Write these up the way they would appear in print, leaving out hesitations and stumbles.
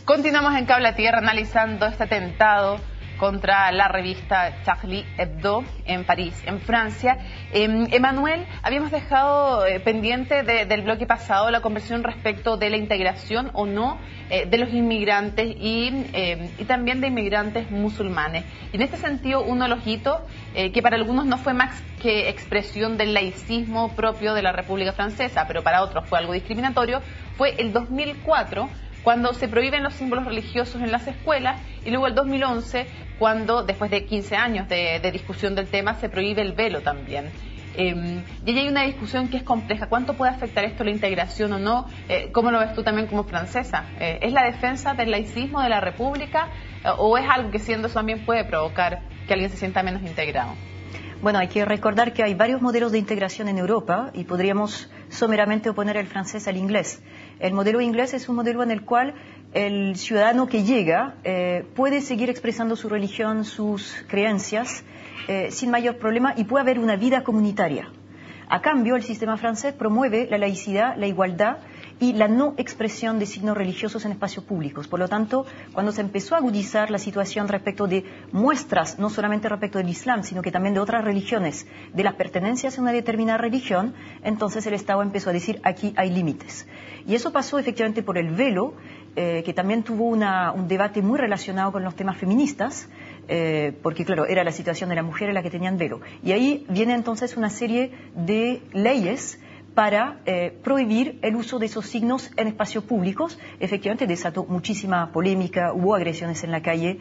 Continuamos en Cable a Tierra analizando este atentado contra la revista Charlie Hebdo en París, en Francia. Emmanuel, habíamos dejado pendiente del bloque pasado la conversación respecto de la integración o no de los inmigrantes y también de inmigrantes musulmanes. Y en este sentido, uno de los hitos, que para algunos no fue más que expresión del laicismo propio de la República Francesa, pero para otros fue algo discriminatorio, fue el 2004, cuando se prohíben los símbolos religiosos en las escuelas, y luego el 2011, cuando después de 15 años de discusión del tema, se prohíbe el velo también. Y ahí hay una discusión que es compleja. ¿Cuánto puede afectar esto la integración o no? ¿Cómo lo ves tú también como francesa? ¿Es la defensa del laicismo de la República o es algo que siendo eso también puede provocar que alguien se sienta menos integrado? Bueno, hay que recordar que hay varios modelos de integración en Europa y podríamos someramente oponer el francés al inglés. El modelo inglés es un modelo en el cual el ciudadano que llega puede seguir expresando su religión, sus creencias, sin mayor problema, y puede haber una vida comunitaria. A cambio, el sistema francés promueve la laicidad, la igualdad y la no expresión de signos religiosos en espacios públicos. Por lo tanto, cuando se empezó a agudizar la situación respecto de muestras, no solamente respecto del Islam, sino que también de otras religiones, de las pertenencias a una determinada religión, entonces el Estado empezó a decir, aquí hay límites. Y eso pasó efectivamente por el velo, que también tuvo un debate muy relacionado con los temas feministas, porque claro, era la situación de las mujeres la que tenían velo. Y ahí viene entonces una serie de leyes para prohibir el uso de esos signos en espacios públicos. Efectivamente desató muchísima polémica, hubo agresiones en la calle,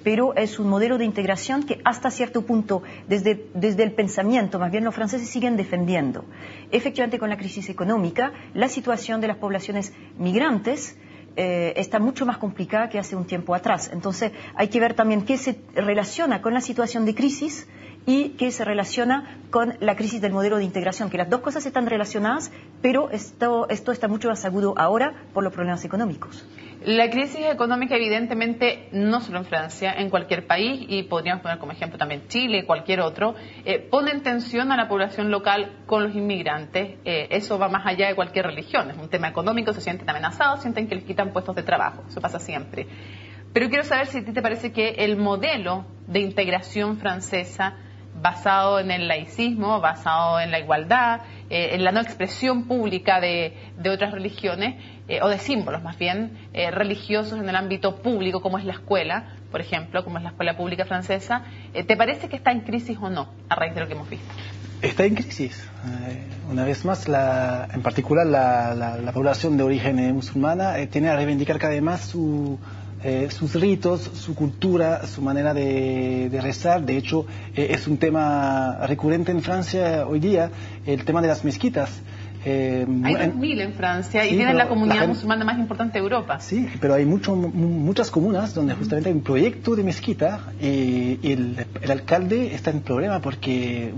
pero es un modelo de integración que hasta cierto punto, desde el pensamiento, más bien los franceses siguen defendiendo. Efectivamente, con la crisis económica, la situación de las poblaciones migrantes está mucho más complicada que hace un tiempo atrás. Entonces hay que ver también qué se relaciona con la situación de crisis y qué se relaciona con la crisis del modelo de integración, que las dos cosas están relacionadas, pero esto está mucho más agudo ahora por los problemas económicos. La crisis económica, evidentemente, no solo en Francia, en cualquier país, y podríamos poner como ejemplo también Chile, cualquier otro, pone en tensión a la población local con los inmigrantes. Eso va más allá de cualquier religión, es un tema económico, se sienten amenazados, sienten que les quitan puestos de trabajo, eso pasa siempre. Pero quiero saber si a ti te parece que el modelo de integración francesa, basado en el laicismo, basado en la igualdad, en la no expresión pública de otras religiones, o de símbolos más bien, religiosos en el ámbito público, como es la escuela, por ejemplo, como es la escuela pública francesa, ¿te parece que está en crisis o no, a raíz de lo que hemos visto? Está en crisis. Una vez más, en particular la población de origen musulmana tiene a reivindicar cada vez más sus ritos, su cultura, su manera de rezar. De hecho, es un tema recurrente en Francia hoy día, el tema de las mezquitas. Hay 2.000 en Francia, sí, y tienen la comunidad musulmana más importante de Europa. Sí, pero hay muchas comunas donde justamente hay un proyecto de mezquita y el alcalde está en problema porque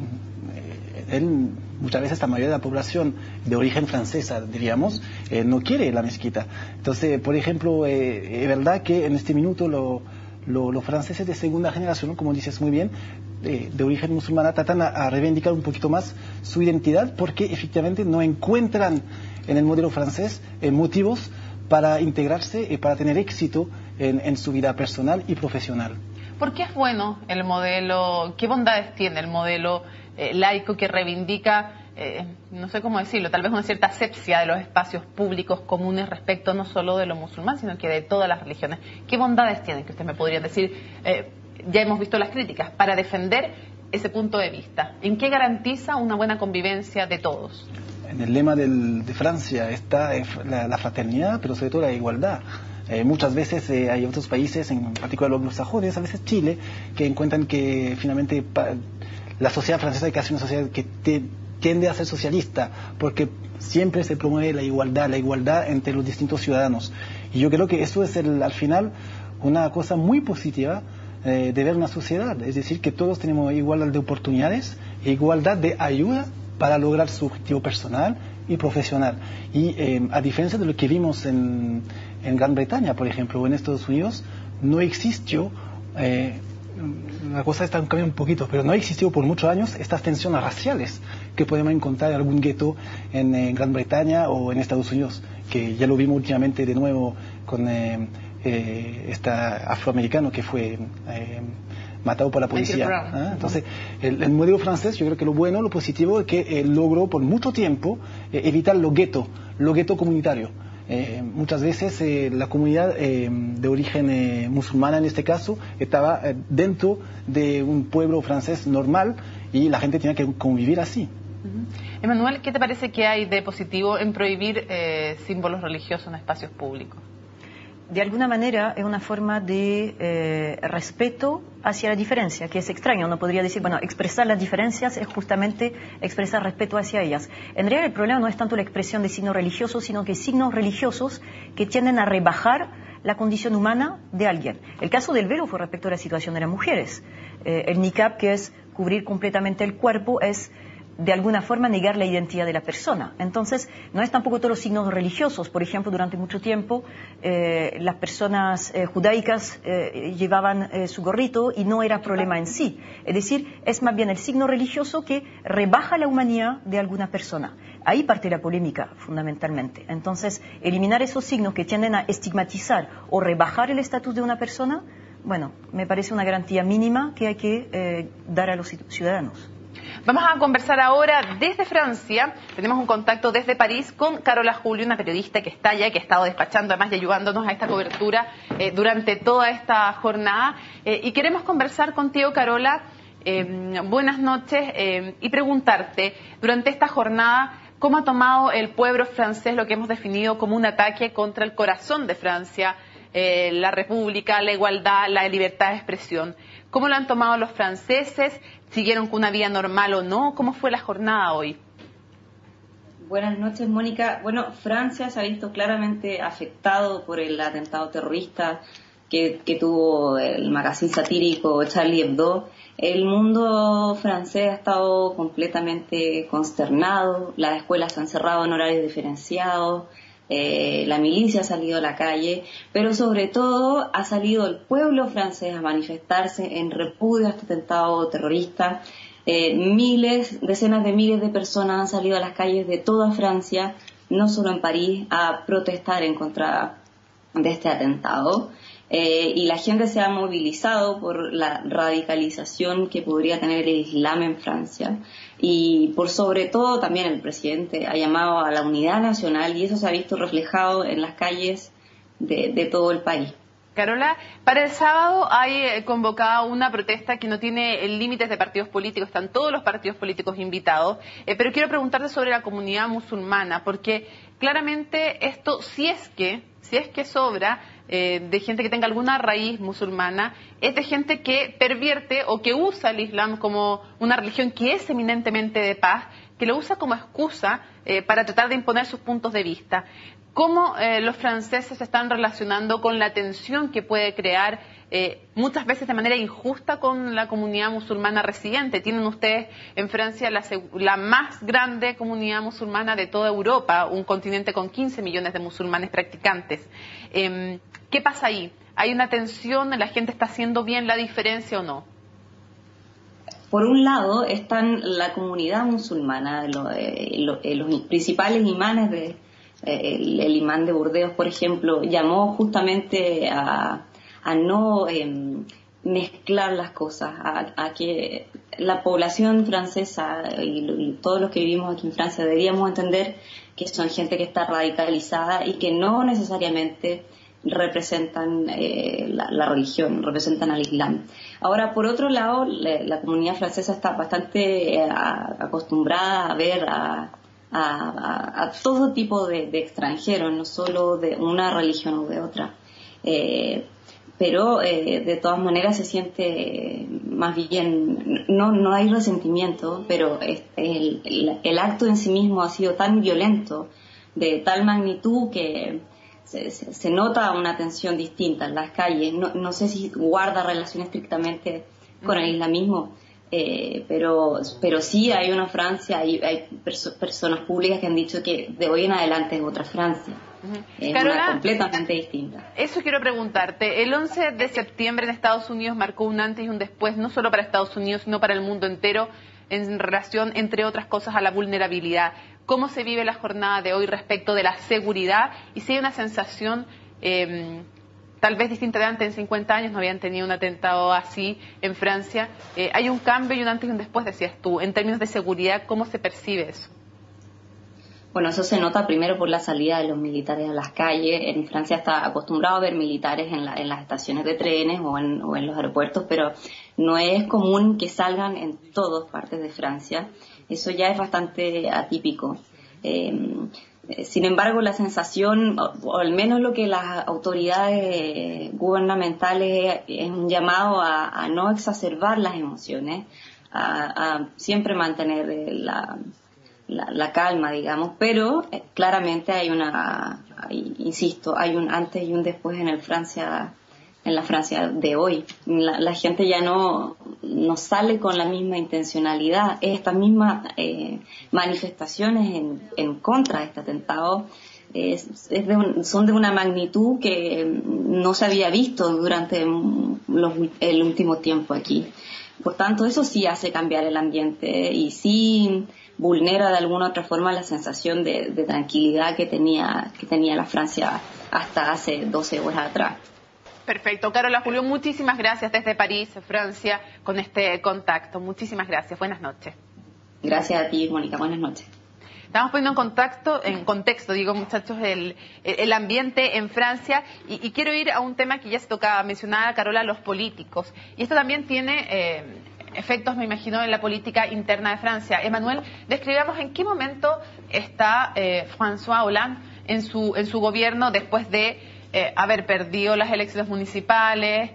él, muchas veces la mayoría de la población de origen francesa, diríamos, no quiere la mezquita. Entonces, por ejemplo, es verdad que en este minuto los franceses de segunda generación, como dices muy bien, de origen musulmana, tratan a reivindicar un poquito más su identidad porque efectivamente no encuentran en el modelo francés motivos para integrarse y para tener éxito en su vida personal y profesional. ¿Por qué es bueno el modelo? ¿Qué bondades tiene el modelo laico que reivindica, no sé cómo decirlo, tal vez una cierta asepsia de los espacios públicos comunes respecto no solo de lo musulmán, sino que de todas las religiones? ¿Qué bondades tienen que ustedes me podrían decir? Ya hemos visto las críticas para defender ese punto de vista. ¿En qué garantiza una buena convivencia de todos? En el lema de Francia está la fraternidad, pero sobre todo la igualdad. Muchas veces hay otros países, en particular los anglosajones, a veces Chile, que encuentran que finalmente la sociedad francesa es casi una sociedad que tiende a ser socialista, porque siempre se promueve la igualdad entre los distintos ciudadanos. Y yo creo que eso es al final una cosa muy positiva de ver una sociedad, es decir, que todos tenemos igualdad de oportunidades e igualdad de ayuda para lograr su objetivo personal y profesional. Y a diferencia de lo que vimos en Gran Bretaña, por ejemplo, o en Estados Unidos, no existió, la cosa está cambiando un poquito, pero no existió por muchos años estas tensiones raciales que podemos encontrar en algún gueto en Gran Bretaña o en Estados Unidos, que ya lo vimos últimamente de nuevo este afroamericano que fue matado por la policía. Entonces, el modelo francés, yo creo que lo bueno, lo positivo es que logró por mucho tiempo evitar lo gueto comunitario. Muchas veces la comunidad de origen musulmana en este caso estaba dentro de un pueblo francés normal y la gente tenía que convivir así. Emmanuel, ¿qué te parece que hay de positivo en prohibir símbolos religiosos en espacios públicos? De alguna manera es una forma de respeto hacia la diferencia, que es extraño. Uno podría decir, bueno, expresar las diferencias es justamente expresar respeto hacia ellas. En realidad el problema no es tanto la expresión de signos religiosos, sino que signos religiosos que tienden a rebajar la condición humana de alguien. El caso del velo fue respecto a la situación de las mujeres. El niqab, que es cubrir completamente el cuerpo, es de alguna forma negar la identidad de la persona. Entonces, no es tampoco todos los signos religiosos. Por ejemplo, durante mucho tiempo las personas judaicas llevaban su gorrito y no era problema en sí. Es decir, es más bien el signo religioso que rebaja la humanidad de alguna persona. Ahí parte la polémica, fundamentalmente. Entonces, eliminar esos signos que tienden a estigmatizar o rebajar el estatus de una persona, bueno, me parece una garantía mínima que hay que dar a los ciudadanos. Vamos a conversar ahora desde Francia. Tenemos un contacto desde París con Carola Julio, una periodista que está allá, que ha estado despachando además y ayudándonos a esta cobertura durante toda esta jornada. Y queremos conversar contigo, Carola. Buenas noches y preguntarte, durante esta jornada, ¿cómo ha tomado el pueblo francés lo que hemos definido como un ataque contra el corazón de Francia, la república, la igualdad, la libertad de expresión? ¿Cómo lo han tomado los franceses? ¿Siguieron con una vida normal o no? ¿Cómo fue la jornada hoy? Buenas noches, Mónica. Bueno, Francia se ha visto claramente afectado por el atentado terrorista que tuvo el magazine satírico Charlie Hebdo. El mundo francés ha estado completamente consternado, las escuelas se han cerrado en horarios diferenciados, la milicia ha salido a la calle, pero sobre todo ha salido el pueblo francés a manifestarse en repudio a este atentado terrorista. Decenas de miles de personas han salido a las calles de toda Francia, no solo en París, a protestar en contra de este atentado. Y la gente se ha movilizado por la radicalización que podría tener el Islam en Francia. Y por sobre todo también el presidente ha llamado a la unidad nacional y eso se ha visto reflejado en las calles de todo el país. Carola, para el sábado hay convocada una protesta que no tiene límites de partidos políticos, están todos los partidos políticos invitados, pero quiero preguntarte sobre la comunidad musulmana, porque claramente esto, si es que sobra de gente que tenga alguna raíz musulmana, es de gente que pervierte o que usa el Islam como una religión que es eminentemente de paz, que lo usa como excusa para tratar de imponer sus puntos de vista. ¿Cómo los franceses se están relacionando con la tensión que puede crear muchas veces de manera injusta con la comunidad musulmana residente? Tienen ustedes en Francia la más grande comunidad musulmana de toda Europa, un continente con 15 millones de musulmanes practicantes. ¿Qué pasa ahí? ¿Hay una tensión? ¿La gente está haciendo bien la diferencia o no? Por un lado están la comunidad musulmana, los principales imanes el imán de Burdeos, por ejemplo, llamó justamente a no mezclar las cosas, a que la población francesa y todos los que vivimos aquí en Francia deberíamos entender que son gente que está radicalizada y que no necesariamente representan la religión, representan al Islam. Ahora, por otro lado, la comunidad francesa está bastante acostumbrada a ver a todo tipo de extranjeros, no solo de una religión o de otra. Pero de todas maneras se siente más bien, no hay resentimiento, pero el acto en sí mismo ha sido tan violento, de tal magnitud que se nota una tensión distinta en las calles. No sé si guarda relación estrictamente con el islamismo, pero sí hay una Francia, hay personas públicas que han dicho que de hoy en adelante es otra Francia. Es Carola, una completamente distinta. Eso quiero preguntarte. El 11 de septiembre en Estados Unidos marcó un antes y un después, no solo para Estados Unidos, sino para el mundo entero, en relación, entre otras cosas, a la vulnerabilidad. ¿Cómo se vive la jornada de hoy respecto de la seguridad? Y si hay una sensación tal vez distinta de antes, en 50 años no habían tenido un atentado así en Francia. Hay un cambio y un antes y un después, decías tú. En términos de seguridad, ¿cómo se percibe eso? Bueno, eso se nota primero por la salida de los militares a las calles. En Francia está acostumbrado a ver militares en las estaciones de trenes o en los aeropuertos, pero no es común que salgan en todas partes de Francia. Eso ya es bastante atípico. Sin embargo, la sensación, o al menos lo que las autoridades gubernamentales es un llamado a no exacerbar las emociones, a siempre mantener la calma, digamos, pero claramente hay un antes y un después en la Francia de hoy. La gente ya no sale con la misma intencionalidad. Estas mismas manifestaciones en contra de este atentado son de una magnitud que no se había visto durante el último tiempo aquí. Por tanto, eso sí hace cambiar el ambiente y sí vulnera de alguna otra forma la sensación de tranquilidad que tenía la Francia hasta hace 12 horas atrás. Perfecto. Carola Julio, muchísimas gracias desde París, Francia, con este contacto. Muchísimas gracias. Buenas noches. Gracias a ti, Mónica. Buenas noches. Estamos poniendo en contexto, muchachos, el ambiente en Francia y quiero ir a un tema que ya se tocaba mencionar, Carola, los políticos. Y esto también tiene efectos, me imagino, en la política interna de Francia. Emmanuel, describamos en qué momento está François Hollande en su gobierno después de haber perdido las elecciones municipales,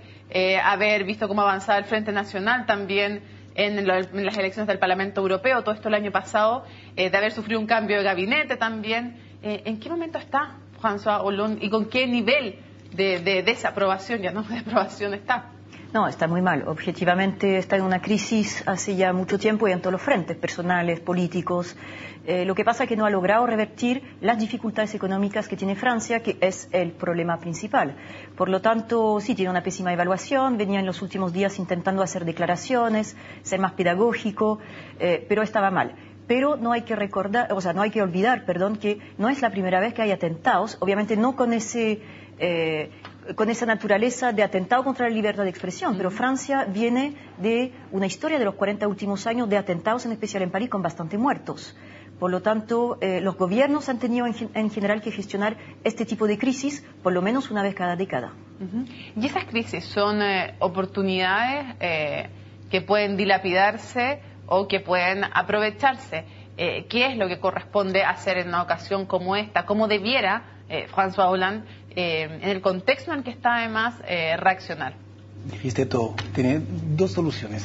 haber visto cómo avanzaba el Frente Nacional también en las elecciones del Parlamento Europeo, todo esto el año pasado, de haber sufrido un cambio de gabinete también. ¿En qué momento está François Hollande y con qué nivel de desaprobación, ya no de aprobación, está? No, está muy mal. Objetivamente está en una crisis hace ya mucho tiempo y en todos los frentes, personales, políticos. Lo que pasa es que no ha logrado revertir las dificultades económicas que tiene Francia, que es el problema principal. Por lo tanto, sí, tiene una pésima evaluación, venía en los últimos días intentando hacer declaraciones, ser más pedagógico, pero estaba mal. Pero no hay que olvidar, que no es la primera vez que hay atentados, obviamente no con esa naturaleza de atentado contra la libertad de expresión, pero Francia viene de una historia de los 40 últimos años de atentados, en especial en París, con bastantes muertos. Por lo tanto, los gobiernos han tenido en general que gestionar este tipo de crisis por lo menos una vez cada década. ¿Y esas crisis son oportunidades que pueden dilapidarse o que pueden aprovecharse? ¿Qué es lo que corresponde hacer en una ocasión como esta? ¿Cómo debiera François Hollande, en el contexto en el que está además, reaccionar? Dijiste todo. Tiene dos soluciones.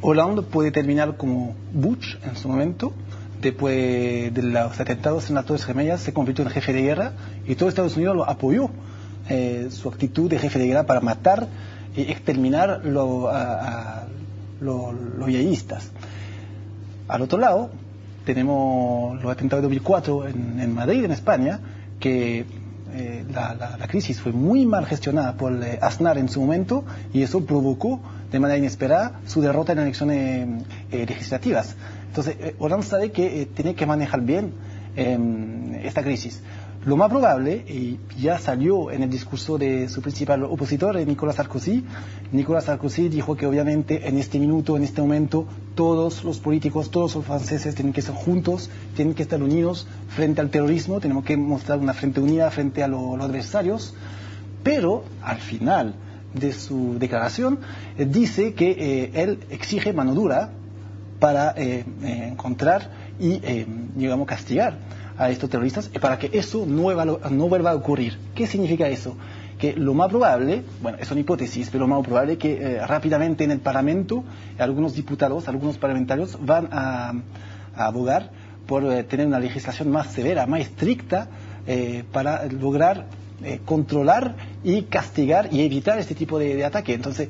Hollande puede terminar como Bush en su momento. Después de los atentados en las Torres Gemelas se convirtió en jefe de guerra y todo Estados Unidos lo apoyó. Su actitud de jefe de guerra para matar y exterminar los yihadistas. Al otro lado tenemos los atentados de 2004 en Madrid, en España, que la crisis fue muy mal gestionada por Aznar en su momento y eso provocó de manera inesperada su derrota en las elecciones legislativas. Entonces, Hollande sabe que tiene que manejar bien esta crisis. Lo más probable, y ya salió en el discurso de su principal opositor, Nicolas Sarkozy. Nicolas Sarkozy dijo que obviamente en este minuto, en este momento, todos los políticos, todos los franceses tienen que estar juntos, tienen que estar unidos frente al terrorismo, tenemos que mostrar una frente unida frente a los adversarios, pero al final de su declaración dice que él exige mano dura para encontrar y, castigar a estos terroristas para que eso no vuelva a ocurrir. ¿Qué significa eso? Que lo más probable, bueno, es una hipótesis, pero lo más probable es que rápidamente en el Parlamento algunos diputados, algunos parlamentarios van a abogar por tener una legislación más severa, más estricta, para lograr controlar y castigar y evitar este tipo de ataque. Entonces,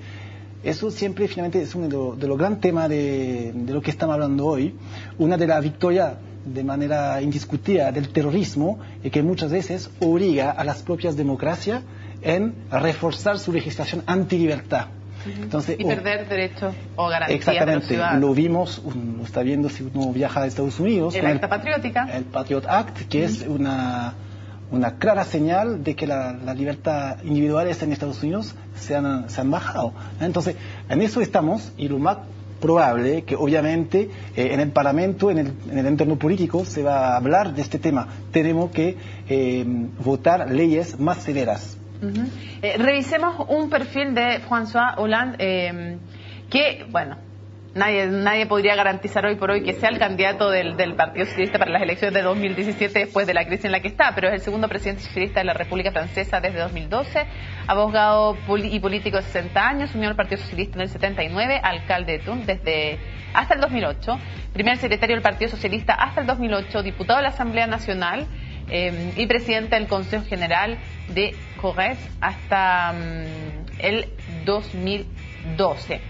eso siempre finalmente es uno de los grandes temas de lo que estamos hablando hoy. Una de las victorias de manera indiscutida del terrorismo es que muchas veces obliga a las propias democracias en reforzar su legislación antilibertad. Entonces, y perder derechos o garantías. Exactamente, lo vimos, lo está viendo si uno viaja a Estados Unidos. El Acta Patriótica. El Patriot Act, que es una una clara señal de que las libertades individuales en Estados Unidos se han bajado. Entonces, en eso estamos, y lo más probable que obviamente en el Parlamento, en el entorno político, se va a hablar de este tema. Tenemos que votar leyes más severas. Revisemos un perfil de François Hollande que, bueno, nadie podría garantizar hoy por hoy que sea el candidato del Partido Socialista para las elecciones de 2017 después de la crisis en la que está, pero es el segundo presidente socialista de la República Francesa desde 2012, abogado y político de 60 años, unió al Partido Socialista en el 79, alcalde de Thun hasta el 2008, primer secretario del Partido Socialista hasta el 2008, diputado de la Asamblea Nacional y presidente del Consejo General de Corrèze hasta el 2012.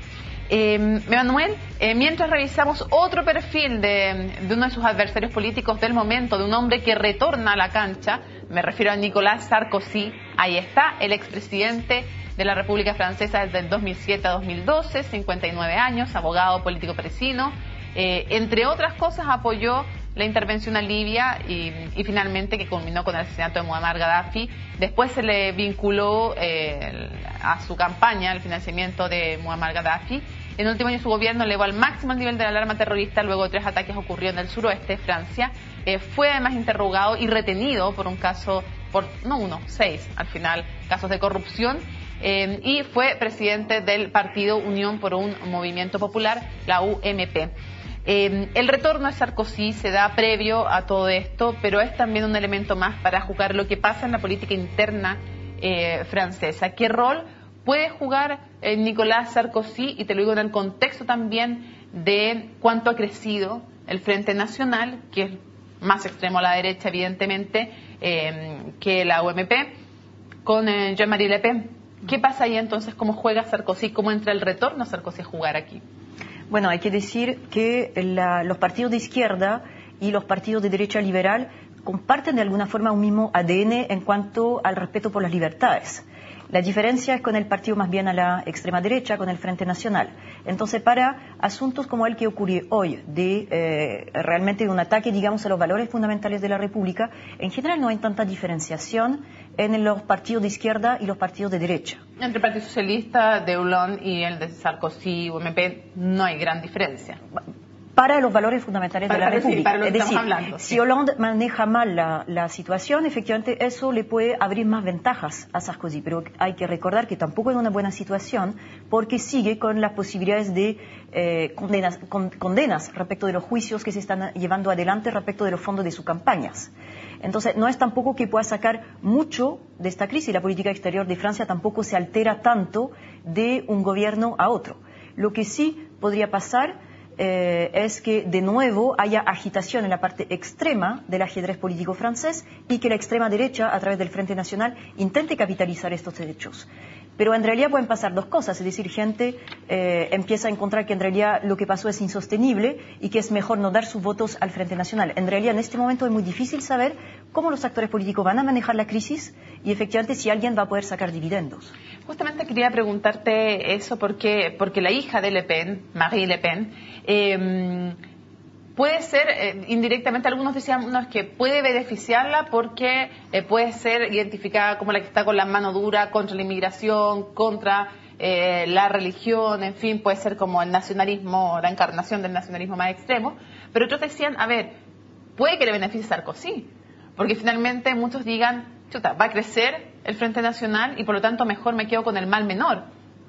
Manuel, mientras revisamos otro perfil de uno de sus adversarios políticos del momento, de un hombre que retorna a la cancha, me refiero a Nicolas Sarkozy. Ahí está, el expresidente de la República Francesa desde el 2007 a 2012, 59 años, abogado político parisino. Entre otras cosas, apoyó la intervención a Libia y finalmente que culminó con el asesinato de Muammar Gaddafi. Después se le vinculó a su campaña el financiamiento de Muammar Gaddafi. En el último año su gobierno elevó al máximo el nivel de la alarma terrorista luego de 3 ataques ocurridos en el suroeste de Francia. Fue además interrogado y retenido por un caso, no 6 al final, casos de corrupción. Y fue presidente del partido Unión por un Movimiento Popular, la UMP. El retorno de Sarkozy se da previo a todo esto, pero es también un elemento más para juzgar lo que pasa en la política interna francesa. ¿Qué rol puede jugar Nicolas Sarkozy? Y te lo digo en el contexto también de cuánto ha crecido el Frente Nacional, que es más extremo a la derecha, evidentemente, que la UMP, con Jean-Marie Le Pen. ¿Qué pasa ahí entonces? ¿Cómo juega Sarkozy? ¿Cómo entra el retorno a Sarkozy a jugar aquí? Bueno, hay que decir que los partidos de izquierda y los partidos de derecha liberal comparten de alguna forma un mismo ADN en cuanto al respeto por las libertades. La diferencia es con el partido más bien a la extrema derecha, con el Frente Nacional. Entonces, para asuntos como el que ocurrió hoy, de realmente un ataque, digamos, a los valores fundamentales de la República, en general no hay tanta diferenciación en los partidos de izquierda y los partidos de derecha. Entre el Partido Socialista de Hollande y el de Sarkozy, UMP, no hay gran diferencia. Para los valores fundamentales de la República. Es decir, si Hollande maneja mal la situación, efectivamente eso le puede abrir más ventajas a Sarkozy, pero hay que recordar que tampoco es una buena situación porque sigue con las posibilidades de condenas respecto de los juicios que se están llevando adelante respecto de los fondos de sus campañas. Entonces, no es tampoco que pueda sacar mucho de esta crisis. La política exterior de Francia tampoco se altera tanto de un gobierno a otro. Lo que sí podría pasar es que de nuevo haya agitación en la parte extrema del ajedrez político francés y que la extrema derecha, a través del Frente Nacional, intente capitalizar estos hechos. Pero en realidad pueden pasar dos cosas, es decir, gente empieza a encontrar que en realidad lo que pasó es insostenible y que es mejor no dar sus votos al Frente Nacional. En realidad en este momento es muy difícil saber cómo los actores políticos van a manejar la crisis y efectivamente si alguien va a poder sacar dividendos. Justamente quería preguntarte eso porque la hija de Le Pen, Marie Le Pen, puede ser, indirectamente, algunos decían, no, es que puede beneficiarla porque puede ser identificada como la que está con la mano dura contra la inmigración, contra la religión, en fin, puede ser como el nacionalismo, la encarnación del nacionalismo más extremo. Pero otros decían, a ver, puede que le beneficie Sarkozy, porque finalmente muchos digan, chuta, va a crecer el Frente Nacional y por lo tanto mejor me quedo con el mal menor,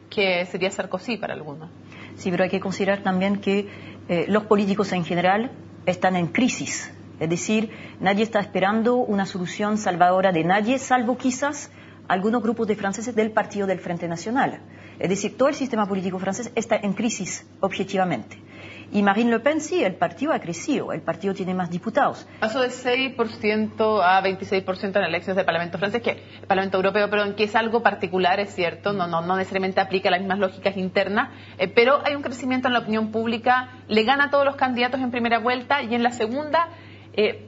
que sería Sarkozy para algunos. Sí, pero hay que considerar también que los políticos en general están en crisis. Es decir, nadie está esperando una solución salvadora de nadie, salvo quizás algunos grupos de franceses del partido del Frente Nacional. Es decir, todo el sistema político francés está en crisis, objetivamente. Y Marine Le Pen, sí, el partido ha crecido, el partido tiene más diputados. Pasó de 6% a 26% en las elecciones del Parlamento francés, que el Parlamento Europeo, perdón, que es algo particular, es cierto, no necesariamente aplica las mismas lógicas internas, pero hay un crecimiento en la opinión pública, le gana a todos los candidatos en primera vuelta y en la segunda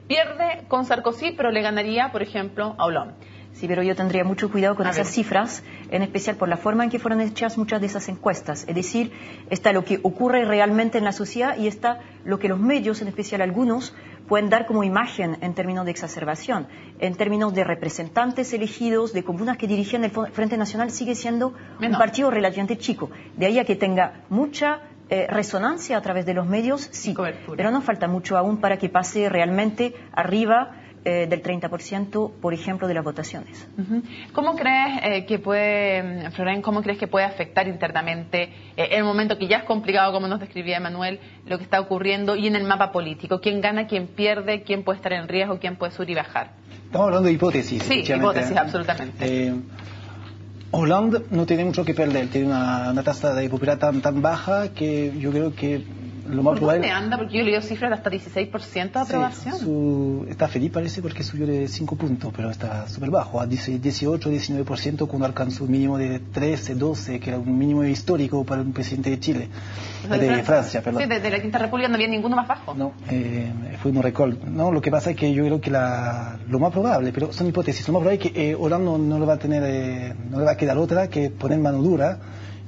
pierde con Sarkozy, pero le ganaría, por ejemplo, a Hollande. Sí, pero yo tendría mucho cuidado con esas cifras, en especial por la forma en que fueron hechas muchas de esas encuestas. Es decir, está lo que ocurre realmente en la sociedad y está lo que los medios, en especial algunos, pueden dar como imagen en términos de exacerbación. En términos de representantes elegidos, de comunas que dirigían el Frente Nacional, sigue siendo un partido relativamente chico. De ahí a que tenga mucha resonancia a través de los medios, sí, pero no falta mucho aún para que pase realmente arriba del 30%, por ejemplo, de las votaciones. ¿Cómo crees que puede, Florent, cómo crees que puede afectar internamente en el momento que ya es complicado, como nos describía Emmanuel, lo que está ocurriendo y en el mapa político? ¿Quién gana, quién pierde, quién puede estar en riesgo, quién puede subir y bajar? Estamos hablando de hipótesis. Sí, hipótesis, absolutamente. Hollande no tiene mucho que perder, tiene una tasa de popularidad tan baja que yo creo que lo más probable... ¿Dónde anda? Porque yo leí cifras de hasta 16% de aprobación. Sí, está feliz parece porque subió de 5 puntos, pero está súper bajo, a 18, 19% cuando alcanzó un mínimo de 13, 12, que era un mínimo histórico para un presidente de Chile, de Francia, perdón. Sí, desde la Quinta República no había ninguno más bajo. No, fue un récord. No, lo que pasa es que yo creo que lo más probable, pero son hipótesis, lo más probable es que Hollande no le va a tener, no le va a quedar otra que poner mano dura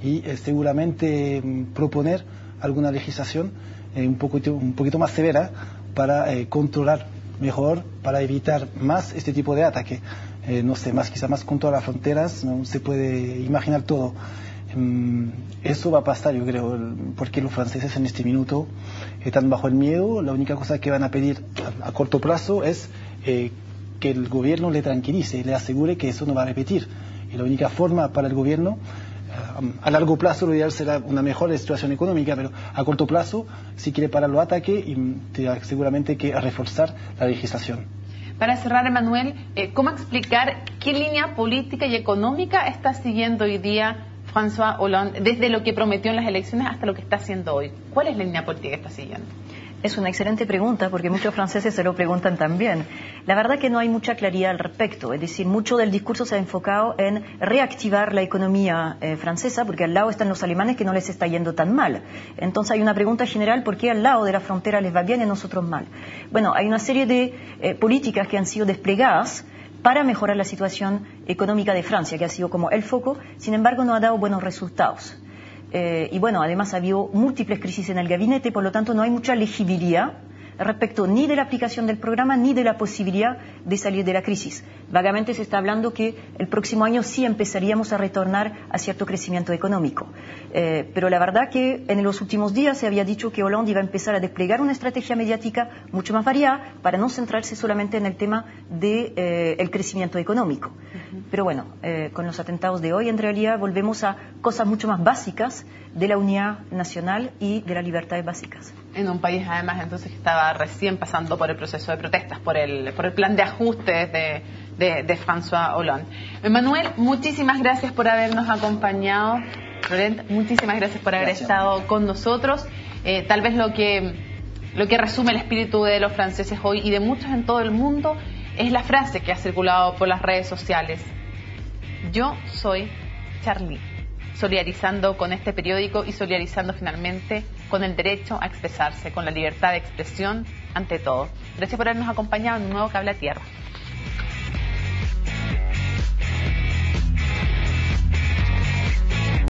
y seguramente proponer alguna legislación un poquito más severa para controlar mejor, para evitar más este tipo de ataque. No sé, quizá más control a las fronteras, no se puede imaginar todo. Eso va a pasar, yo creo, porque los franceses en este minuto están bajo el miedo. La única cosa que van a pedir a corto plazo es que el gobierno le tranquilice, le asegure que eso no va a repetir. Y la única forma para el gobierno, a largo plazo lo ideal será una mejor situación económica, pero a corto plazo, si quiere parar los ataques, seguramente que reforzar la legislación. Para cerrar, Emmanuel, ¿cómo explicar qué línea política y económica está siguiendo hoy día François Hollande, desde lo que prometió en las elecciones hasta lo que está haciendo hoy? ¿Cuál es la línea política que está siguiendo? Es una excelente pregunta porque muchos franceses se lo preguntan también. La verdad que no hay mucha claridad al respecto, es decir, mucho del discurso se ha enfocado en reactivar la economía francesa porque al lado están los alemanes que no les está yendo tan mal. Entonces hay una pregunta general, ¿por qué al lado de la frontera les va bien y a nosotros mal? Bueno, hay una serie de políticas que han sido desplegadas para mejorar la situación económica de Francia, que ha sido como el foco, sin embargo no ha dado buenos resultados. Y bueno, además ha habido múltiples crisis en el gabinete, por lo tanto no hay mucha legibilidad respecto ni de la aplicación del programa ni de la posibilidad de salir de la crisis. Vagamente se está hablando que el próximo año sí empezaríamos a retornar a cierto crecimiento económico. Pero la verdad que en los últimos días se había dicho que Hollande iba a empezar a desplegar una estrategia mediática mucho más variada para no centrarse solamente en el tema del crecimiento económico. Pero bueno, con los atentados de hoy en realidad volvemos a cosas mucho más básicas de la unidad nacional y de las libertades básicas. En un país además entonces que estaba recién pasando por el proceso de protestas, por el plan de ajustes de François Hollande. Emmanuel, muchísimas gracias por habernos acompañado. Florent, muchísimas gracias por haber estado con nosotros. Tal vez lo que resume el espíritu de los franceses hoy y de muchos en todo el mundo es la frase que ha circulado por las redes sociales. Yo soy Charlie, solidarizando con este periódico y solidarizando finalmente con el derecho a expresarse, con la libertad de expresión ante todo. Gracias por habernos acompañado en un nuevo Cable a Tierra.